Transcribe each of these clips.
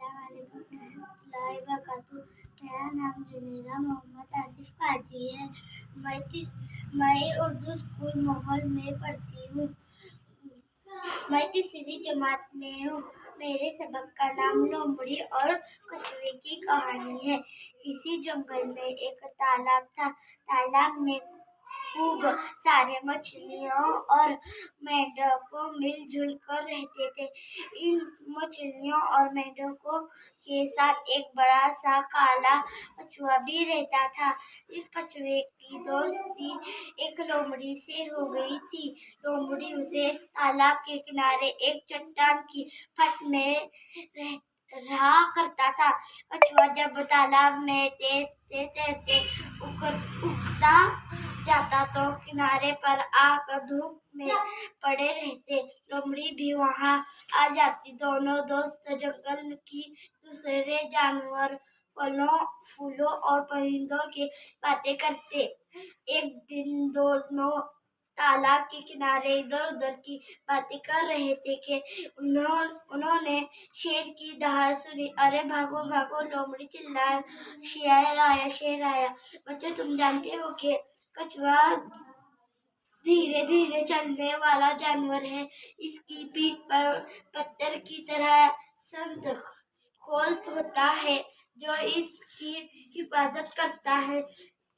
अस्सलामुअलैकुम वबरकातुहू। मेरा नाम जुनेरा मोहम्मद आसिफ काजी है। मैं उर्दू स्कूल माहौल में पढ़ती हूँ। मैं तीसरी जमात में हूँ। मेरे सबक का नाम लोमड़ी और कछुए की कहानी है। किसी जंगल में एक तालाब था। तालाब में खूब सारे मछलियों और मेंढकों मिलजुल कर रहते थे। इन मछलियों और मेंढकों के साथ एक बड़ा सा काला कछुआ भी रहता था। इस कछुए की दोस्ती एक लोमड़ी से हो गई थी। लोमड़ी उसे तालाब के किनारे एक चट्टान की फट में रहा करता था। कछुआ जब तालाब में तैरते उगता जाता तो किनारे पर आकर धूप में पड़े रहते। लोमड़ी भी वहां आ जाती। दोनों दोस्त जंगल की दूसरे जानवर, फलों, फूलों और परिंदों की बातें करते। एक दिन दोनों तालाब के किनारे इधर उधर की बातें कर रहे थे कि उन्होंने शेर की दहाड़ सुनी। अरे भागो भागो, लोमड़ी चिल्लाया, शेर आया, शेर आया। बच्चों, तुम जानते हो कि कछुआ धीरे धीरे चलने वाला जानवर है। इसकी पीठ पर पत्थर की तरह सख्त खोल होता है जो इसकी हिफाजत करता है।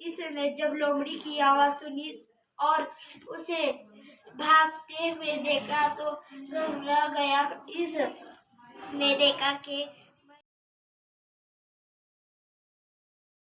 इसने जब लोमड़ी की आवाज सुनी और उसे भागते हुए देखा तो घबरा गया। इसने देखा कि